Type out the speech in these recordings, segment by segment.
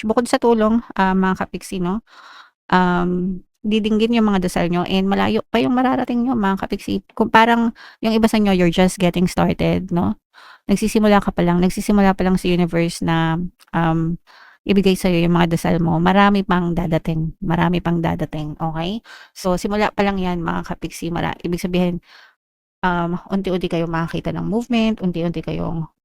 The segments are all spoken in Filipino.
Bukod sa tulong, mga kapiksi 'no, didinggin yung mga dasal niyo and malayo pa yung mararating niyo mga kapiksi. Kung parang yung iba sa inyo you're just getting started 'no, nagsisimula pa lang sa universe na, ibigay sa'yo yung mga dasal mo, marami pang dadating, okey? So, simula pa lang 'yan mga kapiksi, ibig sabihin, unti-unti kayong makakita ng movement, unti-unti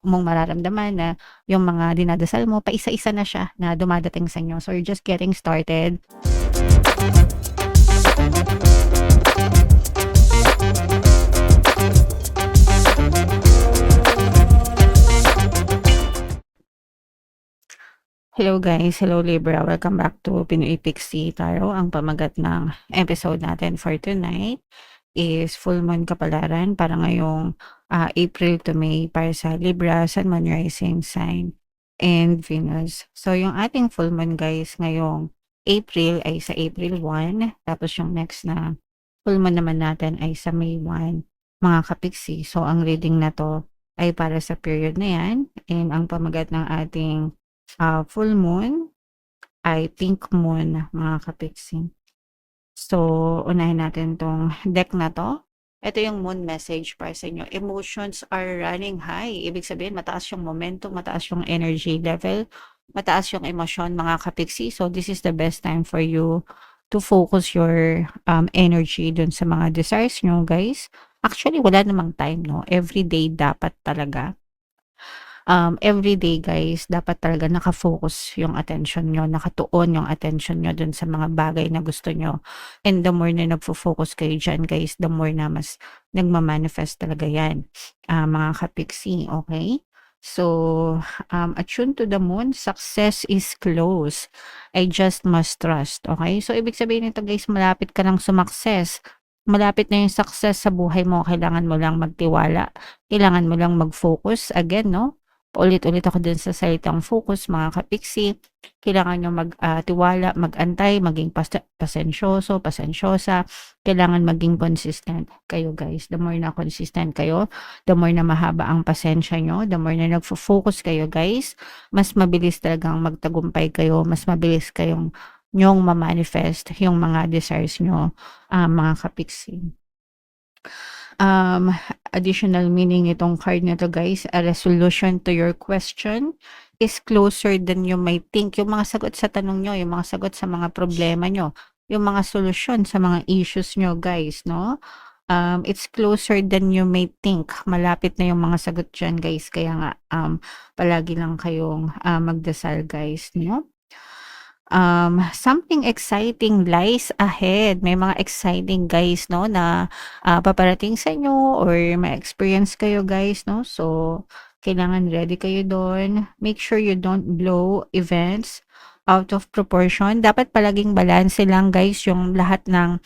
mong mararamdaman na yung mga dinadasal mo paisa-isa na siya na dumadating sa inyo. So, you're just getting started. Hello guys, hello Libra, welcome back to Pinoy Pixie Tarot. Ang pamagat ng episode natin for tonight is full moon kapalaran para ngayong April to May para sa Libra, Sun, Moon, Rising sign, and Venus. So yung ating full moon guys ngayong April ay sa April 1, tapos yung next na full moon naman natin ay sa May 1, mga kapiksi. So ang reading na to ay para sa period na yan, and ang pamagat ng ating full moon ay pink moon mga kapiksi. So, unahin natin tong deck na 'to. Ito yung moon message para sa inyo. Emotions are running high. Ibig sabihin mataas yung momentum, mataas yung energy level, mataas yung emosyon mga kapiksi. So, this is the best time for you to focus your energy dun sa mga desires nyo guys. Actually, wala namang time 'no. Everyday dapat talaga. Everyday guys, dapat talaga naka-focus yung attention niyo, nakatuon yung attention niyo dun sa mga bagay na gusto niyo. And the more na nagfo-focus kayo diyan guys, the more na mas nagma-manifest talaga yan, mga kapiksi, okay? So, attune to the moon, success is close. I just must trust, okay? So, ibig sabihin nito guys, malapit ka ng sumakses. Malapit na yung success sa buhay mo, kailangan mo lang magtiwala. Kailangan mo lang mag-focus again, no? Paulit-ulit ako dun sa salitang focus mga kapiksi. Kailangan nyo tiwala, mag-antay, maging pasensyosa. Kailangan maging consistent kayo guys. The more na consistent kayo, the more na mahaba ang pasensya nyo, the more na nagfo-focus kayo guys, mas mabilis talagang magtagumpay kayo, mas mabilis nyong ma-manifest yung mga desires nyo, mga kapiksi. Additional meaning nitong card na to guys, a resolution to your question is closer than you might think. Yung mga sagot sa tanong nyo, yung mga sagot sa mga problema nyo, yung mga solusyon sa mga issues nyo guys, no? It's closer than you may think. Malapit na yung mga sagot dyan guys, kaya nga palagi lang kayong magdasal guys, no? Something exciting lies ahead. May mga exciting guys, no, na paparating sa inyo or may experience kayo guys, no. So, kailangan ready kayo doon. Make sure you don't blow events out of proportion. Dapat palaging balanse lang guys yung lahat ng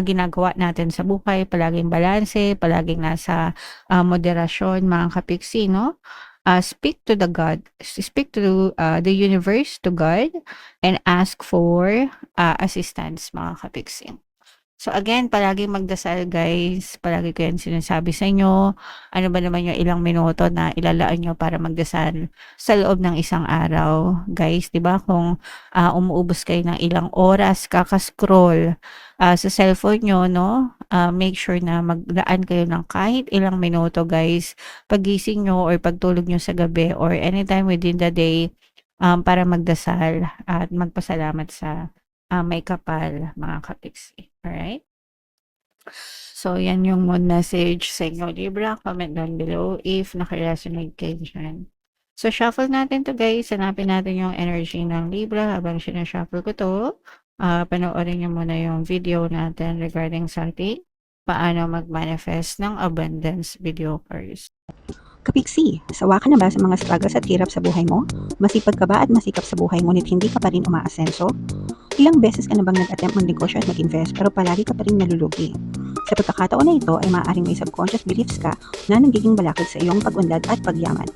ginagawa natin sa buhay. Palaging balanse, palaging nasa moderasyon mga kapiksi, no. Speak to the universe, to God, and ask for assistance mga kapiksi. So again, palagi magdasal guys, palagi ko yan sinasabi sa inyo. Ano ba naman yung ilang minuto na ilalaan nyo para magdasal sa loob ng isang araw guys, 'di ba? Kung umuubos kayo ng ilang oras kaka-scroll sa cellphone nyo, no? Make sure na maglaan kayo ng kahit ilang minuto guys, pagising nyo or pagtulog nyo sa gabi or anytime within the day, para magdasal at magpasalamat sa may kapal mga kapiksi. Alright? So, yan yung moon message sa inyo, Libra. Comment down below if naka-resonate kayo dyan. So, shuffle natin to guys. Hanapin natin yung energy ng Libra habang sinashuffle ko to. Panoorin nyo muna yung video natin regarding sa ating paano mag-manifest ng abundance video first. Kapiksi, sawa ka na ba sa mga struggles at hirap sa buhay mo? Masipag ka ba at masikap sa buhay ngunit hindi ka pa rin umaasenso? Ilang beses ka na bang nag-attempt mag-negosyo at mag-invest pero palagi ka pa rin nalulugi? Sa pagkakataon na ito ay maaaring may subconscious beliefs ka na nagiging balakid sa iyong pag-unlad at pagyaman.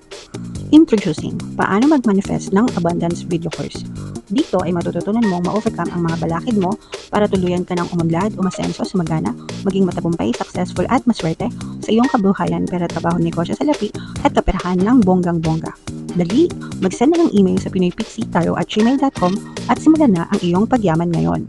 Introducing, paano mag-manifest ng abundance video course. Dito ay matututunan mong ma-overcome ang mga balakid mo para tuluyan ka ng umunlad, umasenso, sumagana, maging matagumpay, successful at maswerte sa iyong kabuhayan, pera, trabaho, negosyo, salapi at kaperahan ng bonggang-bongga. Dali, mag-send na ng email sa pinoypixie@gmail.com at simulan na ang iyong pagyaman ngayon.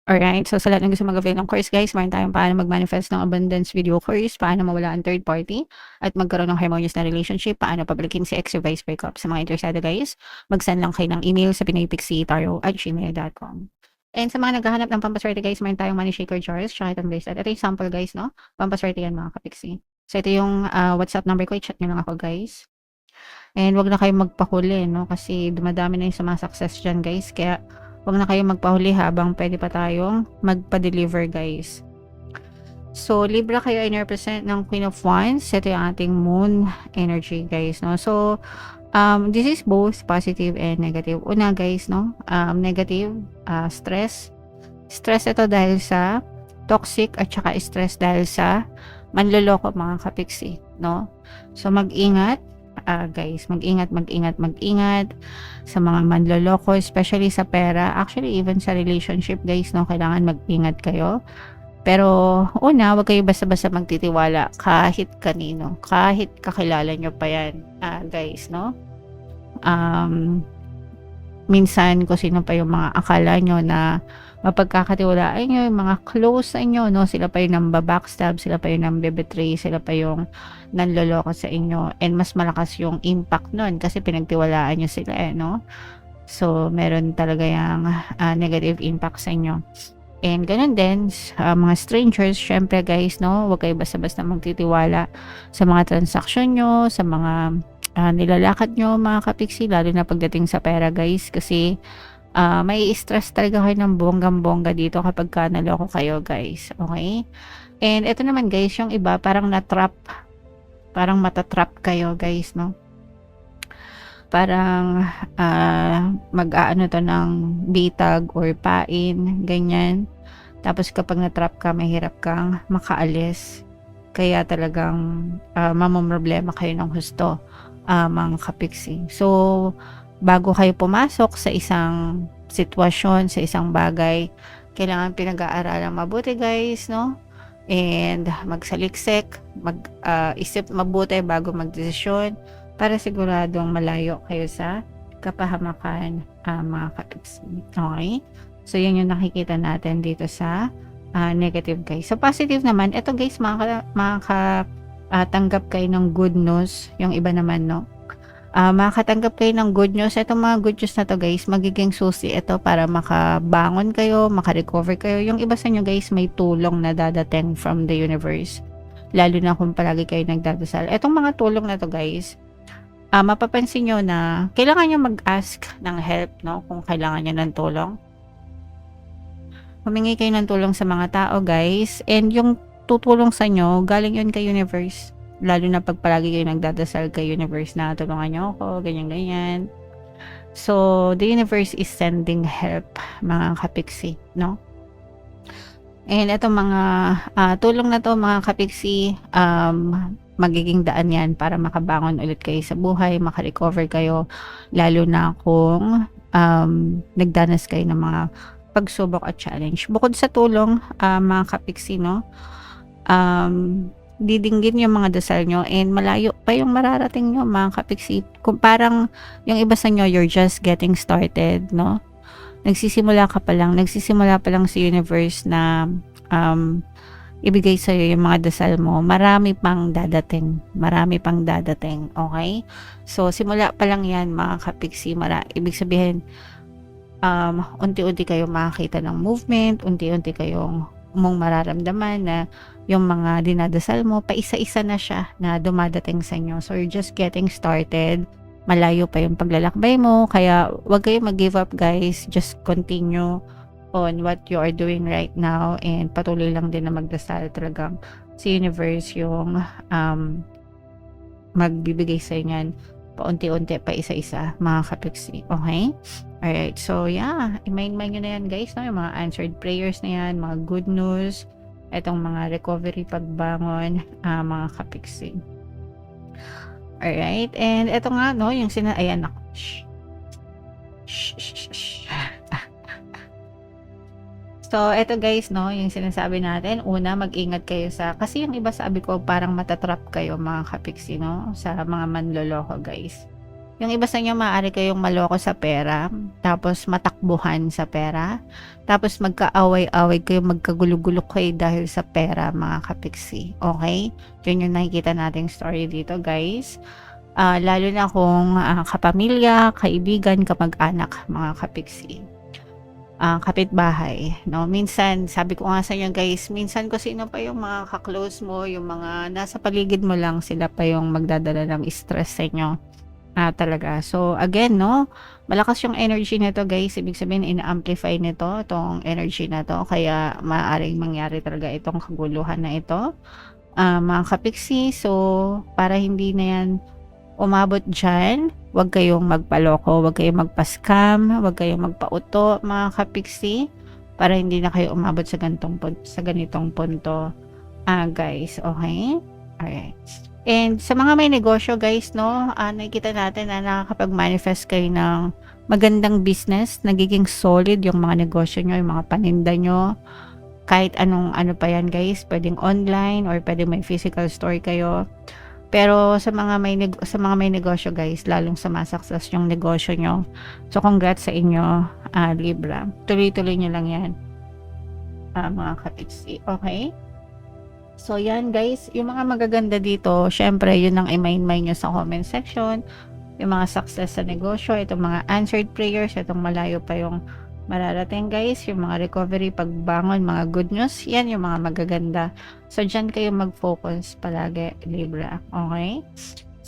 Alright, so sa lahat ng gusto mag-avail ng course guys, meron tayong paano mag-manifest ng abundance video course, paano mawala ang third party, at magkaroon ng harmonious na relationship, paano pabalikin si ex or vice breakup. Sa mga interesado guys, mag-send lang kayo ng email sa pinoypixie@gmail.com. And sa mga naghahanap ng pampaswerte guys, meron tayong money shaker jars, tsaka itong bracelet. Ito yung sample guys, no? Pampaswerte yan mga kapixie. So ito yung WhatsApp number ko, i-chat nyo lang ako guys. And wag na kayong magpahuli, no? Kasi dumadami na yung sumasukses dyan guys, kaya wag na kayong magpahuli habang pwede pa tayong magpa-deliver guys. So, Libra kayo ay represent ng Queen of Wands. Ito yung ating moon energy guys, no? So, this is both positive and negative. Una guys, no? Negative, stress. Stress ito dahil sa toxic at saka stress dahil sa manloloko mga kapiksi, no? So, mag-ingat. Guys, mag-ingat sa mga manloloko, especially sa pera. Actually, even sa relationship, guys, no, kailangan mag-ingat kayo. Pero, una, wag kayo basta-basta magtitiwala kahit kanino, kahit kakilala nyo pa yan, guys, no? Minsan, kung sino pa yung mga akala nyo na mapagkakatiwalaan nyo, yung mga close sa inyo, no? Sila pa yung namba-backstab, sila pa yung nambebetray, sila pa yung nanloloko sa inyo. And mas malakas yung impact nun kasi pinagtiwalaan nyo sila, no? So, meron talaga yung negative impact sa inyo. And ganun din, mga strangers, syempre guys, no? Huwag kayo basta-basta magtitiwala sa mga transaction nyo, sa mga nilalakad nyo, mga kapiksi, lalo na pagdating sa pera, guys. Kasi, may stress talaga kayo ng bonggang-bongga dito kapag naloko kayo guys, okay? And ito naman guys, yung iba parang na-trap, parang matatrap kayo guys, no? Parang mag-aano to ng bitag or pain, ganyan. Tapos kapag na-trap ka, mahirap kang makaalis. Kaya talagang mamomroblema kayo ng husto, mga kapiksi. So, bago kayo pumasok sa isang sitwasyon, sa isang bagay, kailangan pinag-aaralan mabuti guys, no? And magsaliksik, mag-isip mabuti bago magdesisyon para siguradong malayo kayo sa kapahamakan, mga kapiksi. Okay? So, yun yung nakikita natin dito sa negative guys. So, positive naman, ito guys, makakatanggap kayo ng good news. Yung iba naman, no? Makakatanggap kayo ng good news. Itong mga good news na to guys, magiging susi ito para makabangon kayo, makarecover kayo. Yung iba sa inyo guys, may tulong na dadating from the universe. Lalo na kung palagi kayo nagdadasal. Itong mga tulong na to guys, mapapansin nyo na kailangan nyo mag-ask ng help, no? Kung kailangan nyo ng tulong. Humingi kayo ng tulong sa mga tao guys. And yung tutulong sa inyo, galing yun kay universe. Lalo na pag palagi kayo nagdadasal kay universe na tulungan nyo ako, ganyan-ganyan. So, the universe is sending help, mga kapiksi, no? And itong mga tulong na to, mga kapiksi, magiging daan yan para makabangon ulit kayo sa buhay, makarecover kayo, lalo na kung nagdanas kayo ng mga pagsubok at challenge. Bukod sa tulong, mga kapiksi, no? Didinggin yung mga dasal nyo and malayo pa yung mararating nyo, mga kapiksi. Kung parang yung iba sa nyo, you're just getting started, no? Nagsisimula pa lang sa universe na ibigay sa'yo yung mga dasal mo. Marami pang dadating, okay? So, simula pa lang yan, mga kapiksi. Ibig sabihin, unti-unti kayong makakita ng movement, unti-unti kayong mong mararamdaman na yung mga dinadasal mo, paisa-isa na siya na dumadating sa inyo. So, you're just getting started. Malayo pa yung paglalakbay mo. Kaya, wag kayo mag-give up, guys. Just continue on what you are doing right now. And patuloy lang din na magdasal. Talagang si universe yung magbibigay sa inyo paunti-unti, pa isa-isa, mga kapiksi. Okay? Alright. So, yeah. I-mind nyo na yan, guys. No? Yung mga answered prayers na yan, mga good news, itong mga recovery, pagbangon, mga kapiksi. Alright, and eto nga 'no, yung ayan naku, shh. Shh, shh, shh. So, eto guys 'no, yung sinasabi natin, una mag-ingat kayo kasi yung iba sabi ko parang mata-trap kayo mga kapiksi 'no, sa mga manloloko guys. Yung iba sa inyo maaari kayong maloko sa pera, tapos matakbuhan sa pera, tapos magkaaway-away kayo, magkagulo-gulo kayo dahil sa pera mga kapiksi, okay? Yun yung nakikita nating story dito guys. Lalo na kung kapamilya, kaibigan, kamag-anak mga kapiksi. Kapitbahay, no? Minsan, sabi ko nga sa inyo guys, minsan kung sino pa yung mga ka-close mo, yung mga nasa paligid mo lang, sila pa yung magdadala ng stress sa inyo. Talaga. So, again, no, malakas yung energy nito guys. Ibig sabihin, ina-amplify nito, itong energy na to. Kaya, maaaring mangyari talaga itong kaguluhan na ito. Mga kapiksi, so, para hindi na yan umabot dyan, huwag kayong magpaloko, huwag kayong magpa-scam, huwag kayong magpauto, mga kapiksi, para hindi na kayo umabot sa ganitong punto. Guys, okay? Alright. And sa mga may negosyo guys, no, nakikita natin na nakakapag-manifest kayo ng magandang business, nagiging solid yung mga negosyo nyo, yung mga paninda nyo, kahit ano pa yan guys, pwedeng online or pwedeng may physical store kayo. Pero sa mga may negosyo guys, lalong sumasakses yung negosyo nyo. So congrats sa inyo, Libra. Tuloy-tuloy nyo lang yan, mga kapitsi. Okay? So, yan guys, yung mga magaganda dito, syempre, yun ang i-mind nyo sa comment section. Yung mga success sa negosyo, itong mga answered prayers, itong malayo pa yung mararating guys, yung mga recovery, pagbangon, mga good news, yan yung mga magaganda. So, dyan kayo mag-focus palagi, Libra. Okay?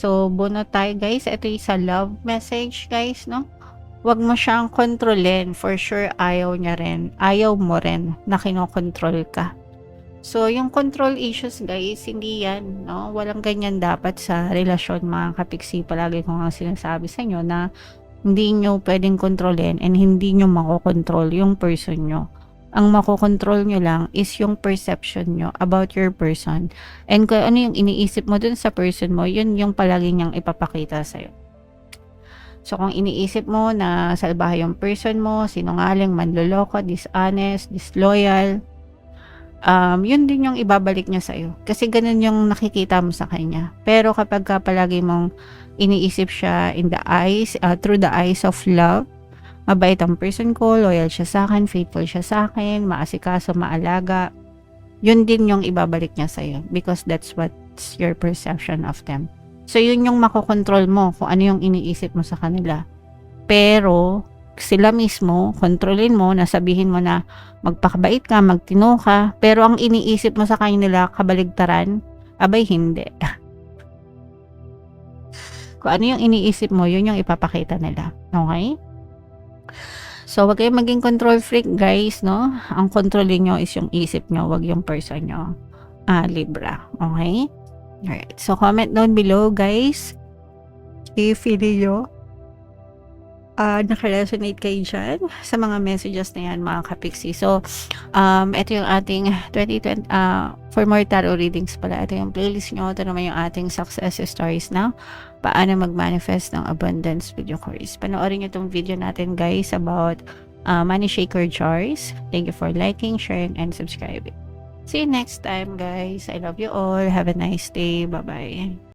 So, bunot tayo guys. Ito yung sa love message guys, no? Huwag mo siyang kontrolin. For sure, ayaw mo rin na kinokontrol ka. So, yung control issues guys, hindi yan, no? Walang ganyan dapat sa relasyon mga kapiksi. Palagi ko nga sinasabi sa inyo na hindi nyo pwedeng kontrolin and hindi nyo makokontrol yung person nyo. Ang makokontrol nyo lang is yung perception nyo about your person. And kung ano yung iniisip mo dun sa person mo, yun yung palagi niyang ipapakita sa'yo. So, kung iniisip mo na salbahe yung person mo, sinungaling, manloloko, dishonest, disloyal, yun din yung ibabalik niya sa'yo. Kasi ganun yung nakikita mo sa kanya. Pero kapag palagi mong iniisip siya through the eyes of love, mabait ang person ko, loyal siya sa akin, faithful siya sa akin, maasikaso, maalaga, yun din yung ibabalik niya sa'yo. Because that's what's your perception of them. So, yun yung makokontrol mo kung ano yung iniisip mo sa kanila. Pero, sila mismo, kontrolin mo, nasabihin mo na magpakabait ka, magtino ka, pero ang iniisip mo sa kanila kabaligtaran, abay hindi. Kung ano yung iniisip mo, yun yung ipapakita nila. Okay? So, wag kayong maging control freak guys, no? Ang kontrolin nyo is yung isip nyo, wag yung person nyo. Libra. Okay? Alright. So, comment down below guys. I-feel nyo naka-resonate kayo dyan sa mga messages na yan mga kapiksi. So, ito yung ating 2020, for more tarot readings pala, ito yung playlist nyo, ito naman yung ating success stories na paano mag-manifest ng abundance with your Aquarius. Panoorin nyo itong video natin guys about money shaker jars. Thank you for liking, sharing, and subscribing. See you next time guys. I love you all. Have a nice day. Bye-bye.